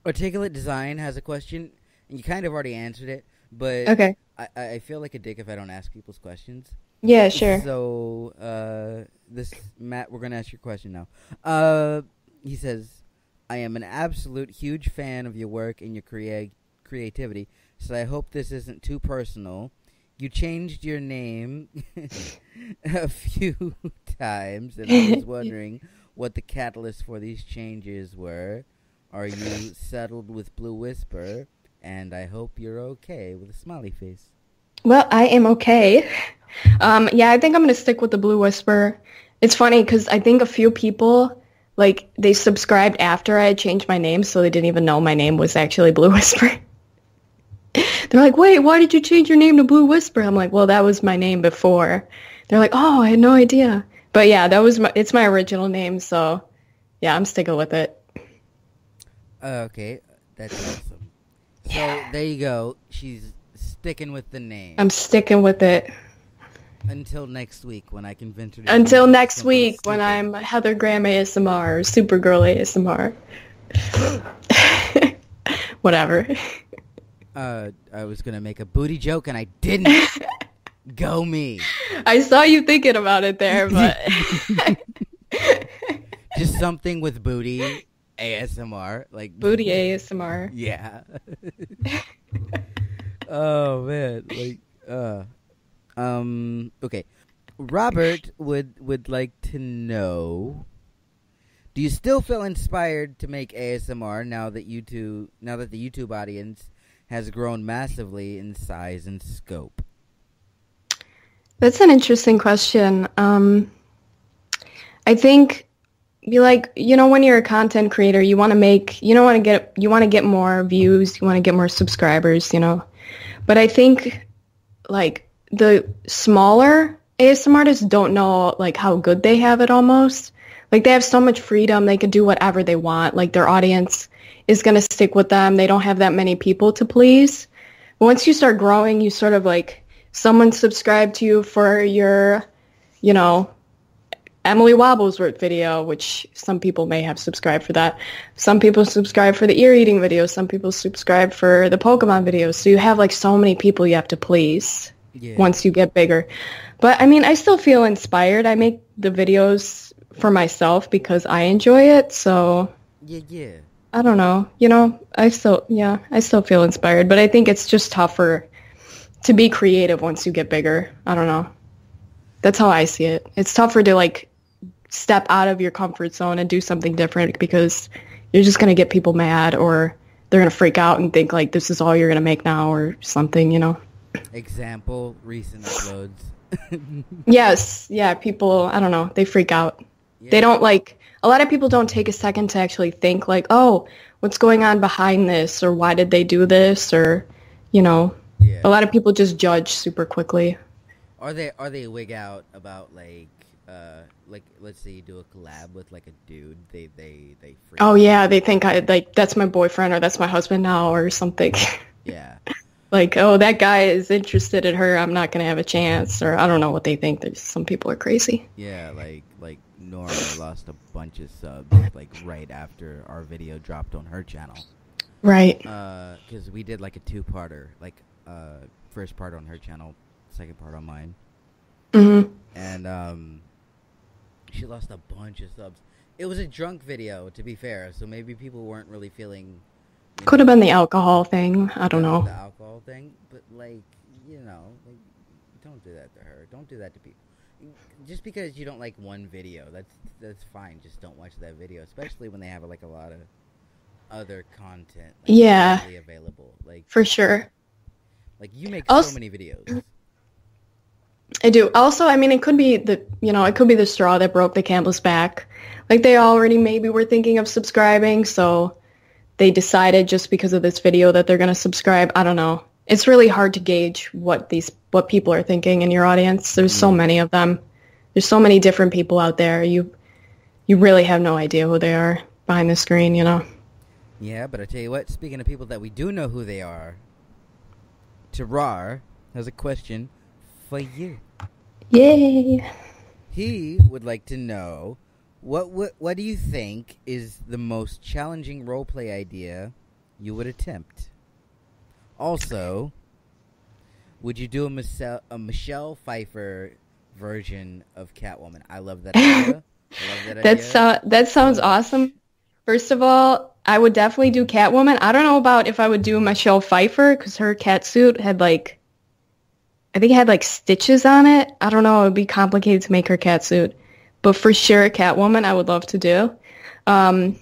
[SPEAKER 1] Articulate Design has a question, and you kind of already answered it, but
[SPEAKER 2] okay.
[SPEAKER 1] I feel like a dick if I don't ask people's questions.
[SPEAKER 2] Yeah, sure.
[SPEAKER 1] So, Matt, we're going to ask your question now. He says, I am an absolute huge fan of your work and your creativity. so I hope this isn't too personal. You changed your name a few times, and I was wondering what the catalyst for these changes were. Are you settled with Bluewhisper? And I hope you're okay with a smiley face.
[SPEAKER 2] Well, I am okay. Yeah, I think I'm going to stick with the Bluewhisper. It's funny because I think a few people, like, they subscribed after I had changed my name, so they didn't even know my name was actually Bluewhisper. They're like, wait, why did you change your name to Bluewhisper? I'm like, well, that was my name before. They're like, oh, I had no idea. But yeah, it's my original name, so yeah, I'm sticking with it.
[SPEAKER 1] Okay, that's awesome. So there you go. She's sticking with the name.
[SPEAKER 2] I'm sticking with it.
[SPEAKER 1] Until next week when I convince her to
[SPEAKER 2] Until next week
[SPEAKER 1] stupid.
[SPEAKER 2] when I'm Heather Graham ASMR or Supergirl ASMR. Whatever.
[SPEAKER 1] I was going to make a booty joke and I didn't. Go me.
[SPEAKER 2] I saw you thinking about it there, but...
[SPEAKER 1] Just something with booty ASMR. Like
[SPEAKER 2] booty ASMR.
[SPEAKER 1] Yeah. Oh, man. Okay. Robert would like to know, do you still feel inspired to make ASMR now that the YouTube audience has grown massively in size and scope?
[SPEAKER 2] That's an interesting question. I think when you're a content creator, you want to get more views, you want to get more subscribers, But I think like the smaller ASMR artists don't know like how good they have it almost. Like they have so much freedom, they can do whatever they want. Like their audience is going to stick with them. They don't have that many people to please. But once you start growing, you sort of like someone subscribed to you for your, Emily Wobblesworth video, which some people may have subscribed for that. Some people subscribe for the ear eating videos. Some people subscribe for the Pokemon videos. So you have like so many people you have to please once you get bigger. But I mean, I still feel inspired. I make the videos for myself because I enjoy it. So
[SPEAKER 1] yeah.
[SPEAKER 2] I don't know. I still feel inspired. But I think it's just tougher to be creative once you get bigger. I don't know. That's how I see it. It's tougher to like step out of your comfort zone and do something different because you're just going to get people mad or they're going to freak out and think like this is all you're going to make now or something, Example,
[SPEAKER 1] recent uploads.
[SPEAKER 2] Yes. Yeah. People, I don't know. They freak out. Yeah. They don't a lot of people don't take a second to actually think like, oh, what's going on behind this or why did they do this or, a lot of people just judge super quickly.
[SPEAKER 1] Are they wig out about like let's say you do a collab with like a dude, they freak
[SPEAKER 2] out. Yeah, they think that's my boyfriend or that's my husband now or something.
[SPEAKER 1] Yeah.
[SPEAKER 2] Like, oh, that guy is interested in her, I'm not gonna have a chance, or I don't know what they think. Some people are crazy.
[SPEAKER 1] Yeah, like Nora lost a bunch of subs like right after our video dropped on her channel.
[SPEAKER 2] Right.
[SPEAKER 1] Because we did like a two-parter, like first part on her channel, second part on mine.
[SPEAKER 2] Mm-hmm.
[SPEAKER 1] And she lost a bunch of subs. It was a drunk video, to be fair, so maybe people weren't really feeling...
[SPEAKER 2] Could have been the alcohol thing. I don't know.
[SPEAKER 1] The alcohol thing, but don't do that to her. Don't do that to people. Just because you don't like one video, that's fine. Just don't watch that video, especially when they have like a lot of other content. Available.
[SPEAKER 2] For sure.
[SPEAKER 1] Like you make so many videos.
[SPEAKER 2] I do. Also, I mean, it could be the straw that broke the camel's back. Like they already maybe were thinking of subscribing, so they decided just because of this video that they're going to subscribe. I don't know. It's really hard to gauge what people are thinking in your audience. There's so many of them. There's so many different people out there. You really have no idea who they are behind the screen,
[SPEAKER 1] Yeah, but I tell you what, speaking of people that we do know who they are, Tarar has a question for you.
[SPEAKER 2] Yay!
[SPEAKER 1] He would like to know, what do you think is the most challenging roleplay idea you would attempt? Also, would you do a Michelle Pfeiffer version of Catwoman? I love that idea.
[SPEAKER 2] That sounds awesome. First of all, I would definitely do Catwoman. I don't know about if I would do Michelle Pfeiffer because her cat suit had like, I think it had like stitches on it. I don't know. It would be complicated to make her cat suit. But for sure, Catwoman, I would love to do. And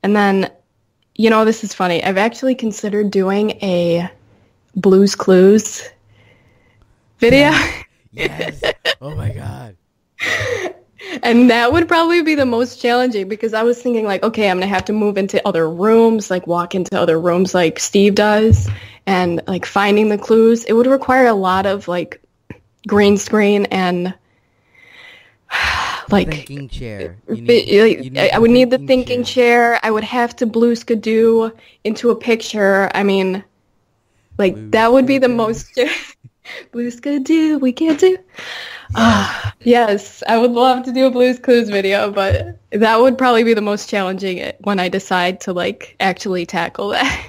[SPEAKER 2] then, this is funny. I've actually considered doing a Blue's Clues video.
[SPEAKER 1] Yes. Oh my God.
[SPEAKER 2] And that would probably be the most challenging because I was thinking like, okay, I'm going to have to move into other rooms, like walk into other rooms like Steve does and like finding the clues. It would require a lot of like green screen and like
[SPEAKER 1] thinking chair.
[SPEAKER 2] I would need the thinking chair. I would have to Blue Skidoo into a picture. I mean, like Blue that would be the most Blue Skidoo we can't do. Yes, I would love to do a Blue's Clues video, but that would probably be the most challenging when I decide to like actually tackle that.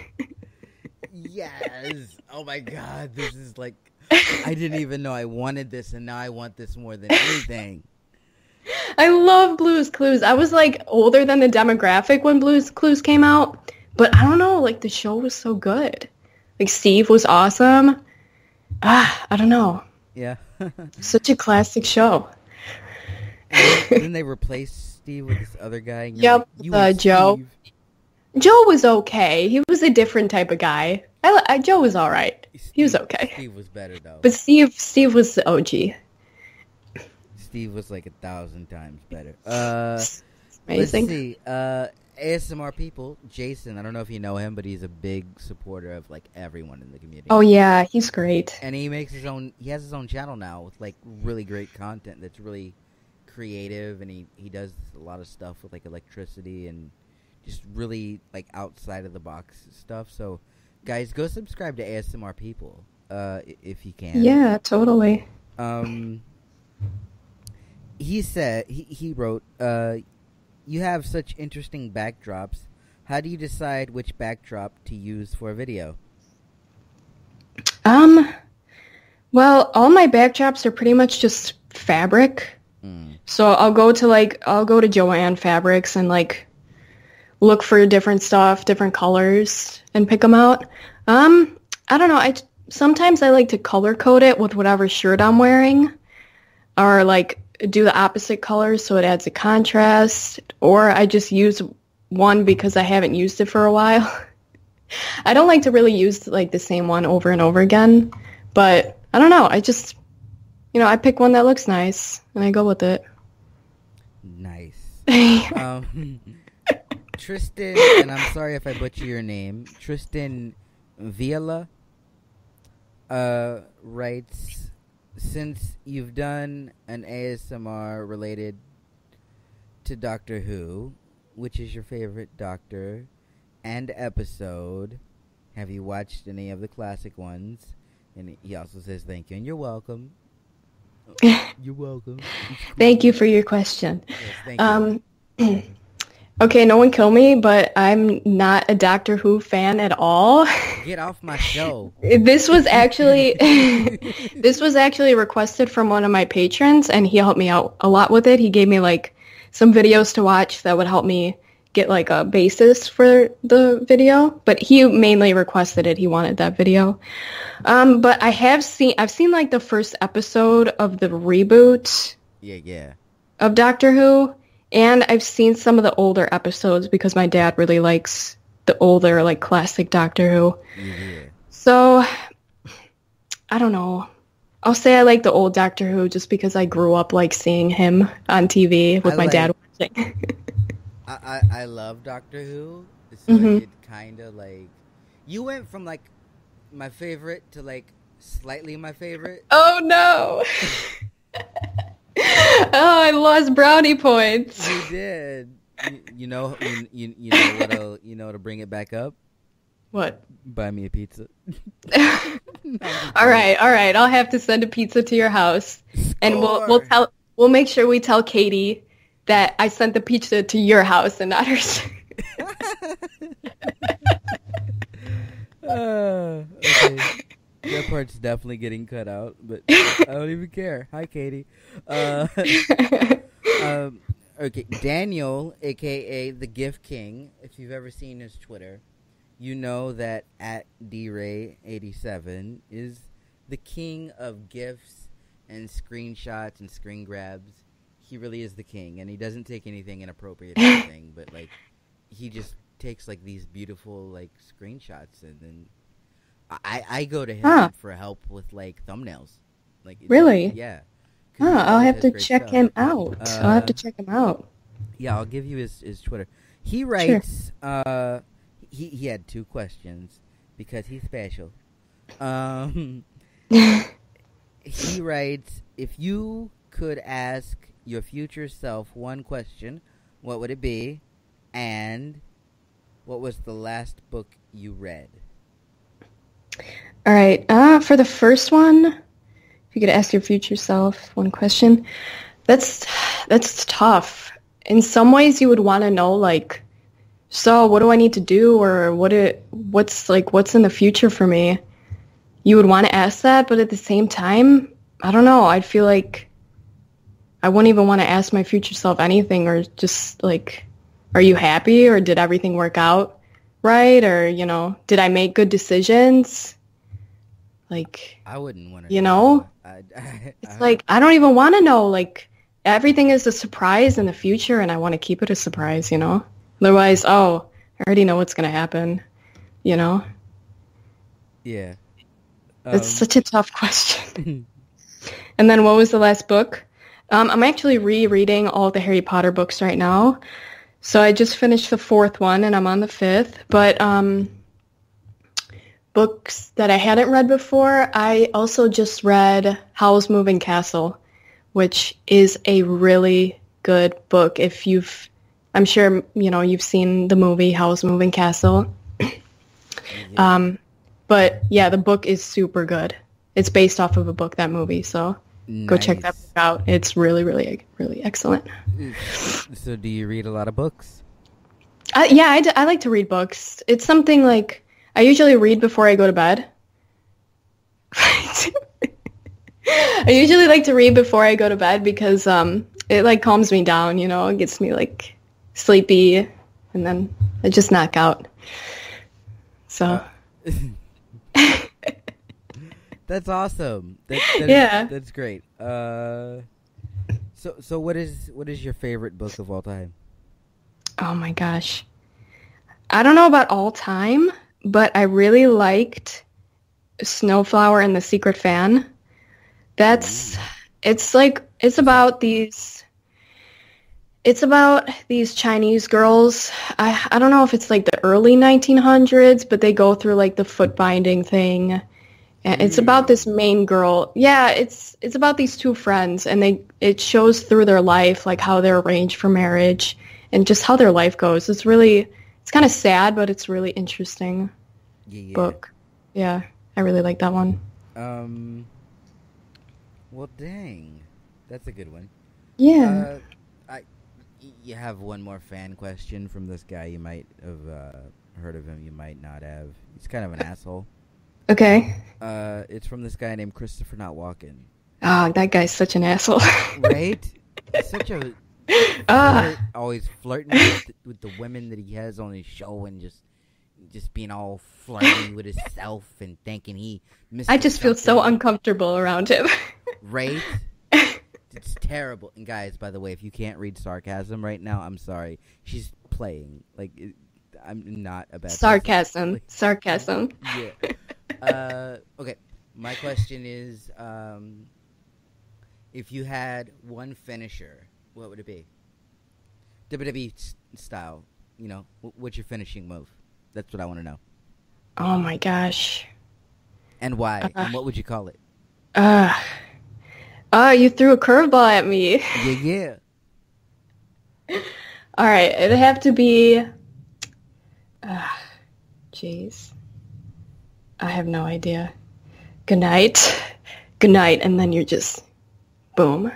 [SPEAKER 1] Yes. Oh my God, this is like I didn't even know I wanted this, and now I want this more than anything.
[SPEAKER 2] I love Blue's Clues. I was like older than the demographic when Blue's Clues came out, but I don't know, like the show was so good. Like Steve was awesome. I don't know.
[SPEAKER 1] Yeah.
[SPEAKER 2] Such a classic show.
[SPEAKER 1] Didn't they replace Steve with this other guy?
[SPEAKER 2] Yep,
[SPEAKER 1] like,
[SPEAKER 2] Joe.
[SPEAKER 1] Steve.
[SPEAKER 2] Joe was okay. He was a different type of guy. Joe was all right. He was okay.
[SPEAKER 1] Steve was better though.
[SPEAKER 2] But Steve was the OG.
[SPEAKER 1] Steve was like 1,000 times better.
[SPEAKER 2] Amazing.
[SPEAKER 1] Let's see. ASMR people, Jason. I don't know if you know him, but he's a big supporter of like everyone in the community.
[SPEAKER 2] Oh yeah, he's great.
[SPEAKER 1] And he makes his own. He has his own channel now with like really great content that's really creative, and he does a lot of stuff with like electricity and just really like outside of the box stuff. So, guys, go subscribe to ASMR people if you can.
[SPEAKER 2] Yeah, totally.
[SPEAKER 1] He said he wrote. You have such interesting backdrops. How do you decide which backdrop to use for a video?
[SPEAKER 2] Well, all my backdrops are pretty much just fabric. So I'll go to Joann Fabrics and like look for different stuff, different colors, and pick them out. I don't know. Sometimes I like to color code it with whatever shirt I'm wearing, or like do the opposite colors so it adds a contrast, or I just use one because I haven't used it for a while. I don't like to really use like the same one over and over again, but I don't know. I just, I pick one that looks nice and I go with it.
[SPEAKER 1] Nice. Tristan, and I'm sorry if I butcher your name, Tristan Viola writes, since you've done an ASMR related to Doctor Who, which is your favorite Doctor and episode? Have you watched any of the classic ones? And he also says thank you, and you're welcome. You're welcome.
[SPEAKER 2] Thank you for your question.
[SPEAKER 1] Yes, thank you.
[SPEAKER 2] Okay, no one kill me, but I'm not a Doctor Who fan at all.
[SPEAKER 1] Get off my show.
[SPEAKER 2] This was actually requested from one of my patrons, and he helped me out a lot with it. He gave me like some videos to watch that would help me get like a basis for the video, but he mainly requested it. He wanted that video. But I've seen like the first episode of the reboot.
[SPEAKER 1] Yeah.
[SPEAKER 2] Of Doctor Who. And I've seen some of the older episodes because my dad really likes the older, like, classic Doctor Who.
[SPEAKER 1] Yeah.
[SPEAKER 2] So, I don't know. I'll say I like the old Doctor Who just because I grew up, like, seeing him on TV with my dad watching.
[SPEAKER 1] I love Doctor Who. So it kind of, like... You went from, like, my favorite to, like, slightly my favorite.
[SPEAKER 2] Oh, no! Oh, I lost brownie points.
[SPEAKER 1] You did. You know to bring it back up.
[SPEAKER 2] What?
[SPEAKER 1] Buy me a pizza.
[SPEAKER 2] All right. I'll have to send a pizza to your house, and we'll make sure we tell Katie that I sent the pizza to your house and not hers.
[SPEAKER 1] Okay. That part's definitely getting cut out, but I don't even care. Hi, Katie. Okay, Daniel, a.k.a. the Gift King, if you've ever seen his Twitter, you know that at DRay87 is the king of GIFs and screenshots and screen grabs. He really is the king, and he doesn't take anything inappropriate or anything, but, like, he just takes, like, these beautiful, like, screenshots, and then I go to him for help with, like, thumbnails. Like,
[SPEAKER 2] really?
[SPEAKER 1] Yeah.
[SPEAKER 2] I'll have to check him out. I'll have to check him out.
[SPEAKER 1] Yeah, I'll give you his Twitter. He writes, he had 2 questions because he's special. He writes, if you could ask your future self one question, what would it be? And what was the last book you read?
[SPEAKER 2] All right. For the first one, if you could ask your future self one question, that's tough. In some ways, you would want to know, like, so what do I need to do, or what's in the future for me? You would want to ask that, but at the same time, I don't know. I'd feel like I wouldn't even want to ask my future self anything, or just like, are you happy, or did everything work out right, or, you know, did I make good decisions? Like,
[SPEAKER 1] I wouldn't want to.
[SPEAKER 2] You know, it's like I don't even want to know. Like, everything is a surprise in the future, and I want to keep it a surprise. You know, otherwise, I already know what's gonna happen. You know.
[SPEAKER 1] Yeah.
[SPEAKER 2] It's such a tough question. And then, what was the last book? I'm actually rereading all the Harry Potter books right now. So I just finished the 4th one, and I'm on the 5th. But books that I hadn't read before, I also just read Howl's Moving Castle, which is a really good book. I'm sure, you know, you've seen the movie Howl's Moving Castle. Yeah. But yeah, the book is super good. It's based off of a book, that movie, so go check that book out. It's really, really, really excellent.
[SPEAKER 1] So do you read a lot of books?
[SPEAKER 2] Yeah, I like to read books. It's something like I usually read before I go to bed. I usually like to read before I go to bed because it like calms me down, you know, it gets me like sleepy, and then I just knock out. So
[SPEAKER 1] that's awesome.
[SPEAKER 2] That's
[SPEAKER 1] great. So what is your favorite book of all time?
[SPEAKER 2] Oh my gosh. I don't know about all time, but I really liked Snowflower and the Secret Fan. It's about these Chinese girls. I don't know if it's like the early 1900s, but they go through like the foot binding thing. And it's about this main girl. Yeah, it's about these 2 friends, and it shows through their life, like how they're arranged for marriage and just how their life goes. It's kind of sad, but it's really interesting book. Yeah, I really like that one.
[SPEAKER 1] Well, dang, that's a good one.
[SPEAKER 2] Yeah.
[SPEAKER 1] You have one more fan question from this guy. You might have heard of him. You might not have. He's kind of an asshole.
[SPEAKER 2] Okay.
[SPEAKER 1] It's from this guy named ChristopherNotWalken.
[SPEAKER 2] Oh, that guy's such an asshole.
[SPEAKER 1] Right? He's such a always flirting with the women that he has on his show, and just being all flirty with himself and thinking he missed.
[SPEAKER 2] I just feel so uncomfortable around him.
[SPEAKER 1] Right? It's terrible. And guys, by the way, if you can't read sarcasm right now, I'm sorry. She's playing. Like, I'm not a bad
[SPEAKER 2] sarcasm.
[SPEAKER 1] person.
[SPEAKER 2] Sarcasm.
[SPEAKER 1] Yeah. Okay. My question is, if you had one finisher, what would it be? WWE style. You know, what's your finishing move? That's what I want to know.
[SPEAKER 2] Oh my gosh.
[SPEAKER 1] And why? And what would you call it?
[SPEAKER 2] You threw a curveball at me.
[SPEAKER 1] Yeah.
[SPEAKER 2] All right, it'd have to be. Jeez. I have no idea. Good night, and then you're just, boom.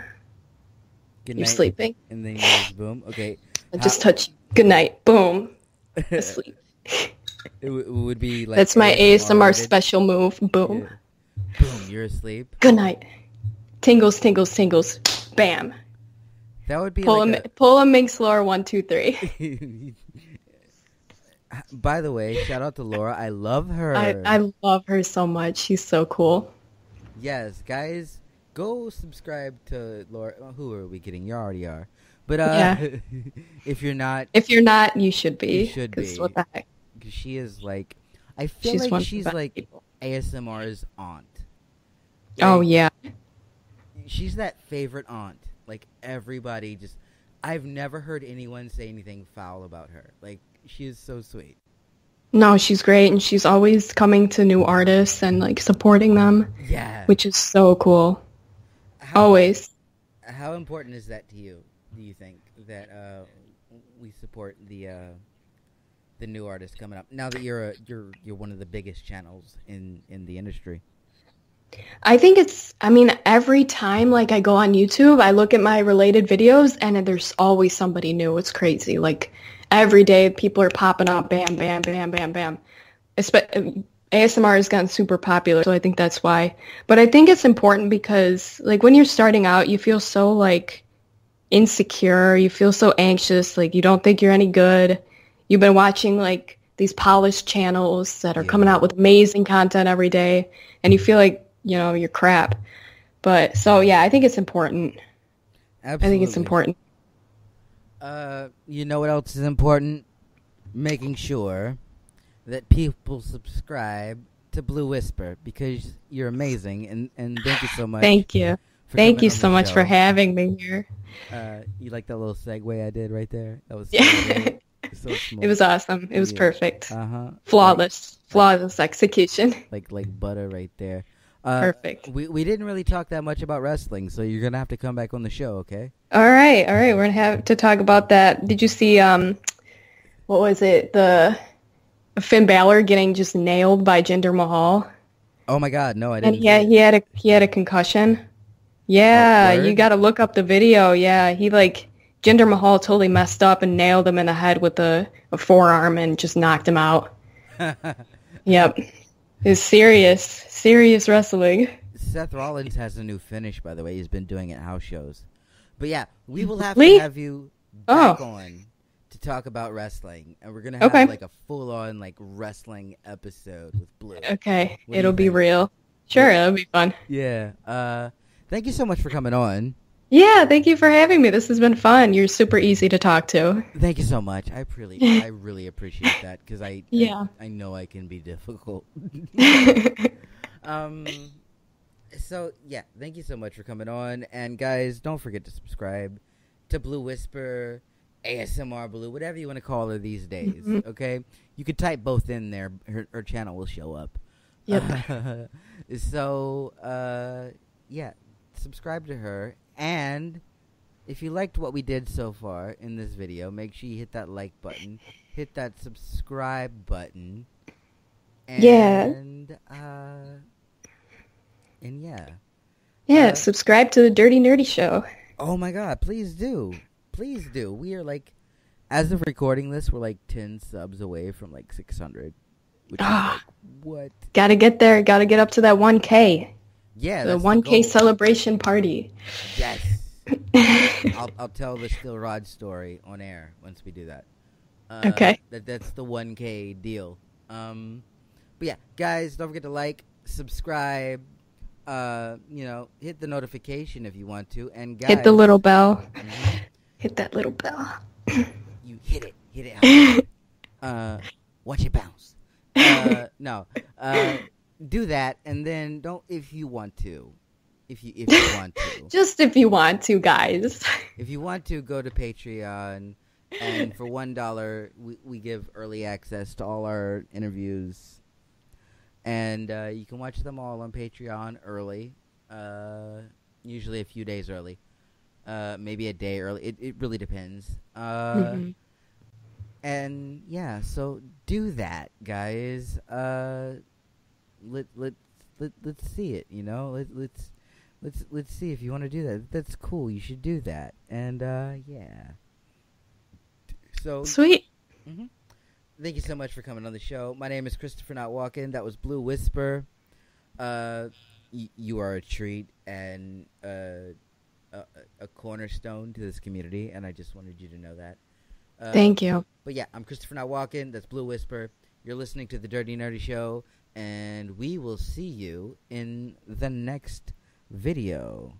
[SPEAKER 1] Good
[SPEAKER 2] you're
[SPEAKER 1] night,
[SPEAKER 2] sleeping.
[SPEAKER 1] And then you just boom. Okay.
[SPEAKER 2] I just touch. Good night, boom. Asleep.
[SPEAKER 1] It would be like.
[SPEAKER 2] That's my ASMR special move. Boom.
[SPEAKER 1] Yeah. Boom. You're asleep.
[SPEAKER 2] Good night. Tingles, tingles, tingles. Bam.
[SPEAKER 1] That would be
[SPEAKER 2] pull a Minx lore 1, 2, 3.
[SPEAKER 1] By the way, shout out to Laura. I love her.
[SPEAKER 2] I love her so much. She's so cool.
[SPEAKER 1] Yes, guys, go subscribe to Laura. Who are we kidding? You already are. But if you're not,
[SPEAKER 2] you should be.
[SPEAKER 1] You should be.
[SPEAKER 2] What the heck?
[SPEAKER 1] Because she is like, I feel like she's like people. ASMR's aunt. Like,
[SPEAKER 2] oh yeah.
[SPEAKER 1] She's that favorite aunt. Like everybody just, I've never heard anyone say anything foul about her. Like she is so sweet.
[SPEAKER 2] No, she's great, and she's always coming to new artists and like supporting them.
[SPEAKER 1] Yeah.
[SPEAKER 2] Which is so cool. Always.
[SPEAKER 1] How important is that to you? Do you think that we support the new artists coming up now that you're one of the biggest channels in the industry?
[SPEAKER 2] I think every time like I go on YouTube, I look at my related videos and there's always somebody new. It's crazy. Like every day people are popping up, bam, bam, bam, bam, bam. ASMR has gotten super popular, so I think that's why. But I think it's important because like when you're starting out, you feel so like insecure. You feel so anxious. Like you don't think you're any good. You've been watching like these polished channels that are coming out with amazing content every day, and you feel like, you know, you're crap. But so yeah, I think it's important.
[SPEAKER 1] Absolutely.
[SPEAKER 2] I think it's important.
[SPEAKER 1] You know what else is important? Making sure that people subscribe to Bluewhisper, because you're amazing, and thank you so much.
[SPEAKER 2] Thank you. Thank you so much for having me here.
[SPEAKER 1] You like that little segue I did right there? That was so smooth.
[SPEAKER 2] It was awesome. It was perfect.
[SPEAKER 1] Flawless
[SPEAKER 2] execution.
[SPEAKER 1] Like butter right there.
[SPEAKER 2] Perfect.
[SPEAKER 1] We didn't really talk that much about wrestling, so you're gonna have to come back on the show, okay?
[SPEAKER 2] All right. We're gonna have to talk about that. Did you see what was it? The Finn Balor getting just nailed by Jinder Mahal.
[SPEAKER 1] Oh my God, no, I didn't.
[SPEAKER 2] And he had a concussion. Yeah, you got to look up the video. Yeah, Jinder Mahal totally messed up and nailed him in the head with a forearm and just knocked him out. Yep. It's serious wrestling.
[SPEAKER 1] Seth Rollins has a new finish, by the way. He's been doing it at house shows. But yeah, we will have to have you back on to talk about wrestling. And we're going to have like a full-on like wrestling episode with Blue.
[SPEAKER 2] Okay, it'll be real. Sure, it'll be fun.
[SPEAKER 1] Yeah. Thank you so much for coming on.
[SPEAKER 2] Yeah, thank you for having me. This has been fun. You're super easy to talk to.
[SPEAKER 1] Thank you so much. I really appreciate that, because I know I can be difficult. So yeah, thank you so much for coming on. And guys, don't forget to subscribe to Bluewhisper, ASMR Blue, whatever you want to call her these days. Okay, you could type both in there. Her channel will show up.
[SPEAKER 2] Yep.
[SPEAKER 1] So yeah, subscribe to her. And if you liked what we did so far in this video, make sure you hit that like button, hit that subscribe button, and
[SPEAKER 2] subscribe to the Dirty Nerdy Show.
[SPEAKER 1] Oh my God, please do. We are like, as of recording this, we're like 10 subs away from like 600, which is like, what?
[SPEAKER 2] Gotta get there. Gotta get up to that 1K.
[SPEAKER 1] Yeah,
[SPEAKER 2] the 1K celebration party.
[SPEAKER 1] Yes. I'll tell the Still Rod story on air once we do that.
[SPEAKER 2] Okay.
[SPEAKER 1] That's the 1K deal. But yeah, guys, don't forget to like, subscribe, hit the notification if you want to, and guys,
[SPEAKER 2] hit the little bell. Hit that little bell.
[SPEAKER 1] You hit it out. Watch it bounce. No. Do that, and then don't, if you want to. If you want to.
[SPEAKER 2] Just if you want to, guys.
[SPEAKER 1] If you want to, go to Patreon, and for $1, we give early access to all our interviews. And you can watch them all on Patreon early, usually a few days early, maybe a day early. It really depends. And yeah, so do that, guys. Let's see it. Let's see if you want to do that. That's cool. You should do that. And yeah. So
[SPEAKER 2] sweet.
[SPEAKER 1] Thank you so much for coming on the show. My name is ChristopherNotWalken. That was Bluewhisper. You are a treat and a cornerstone to this community, and I just wanted you to know that.
[SPEAKER 2] Thank you.
[SPEAKER 1] But yeah, I'm ChristopherNotWalken. That's Bluewhisper. You're listening to the Dirty Nerdy Show, and we will see you in the next video.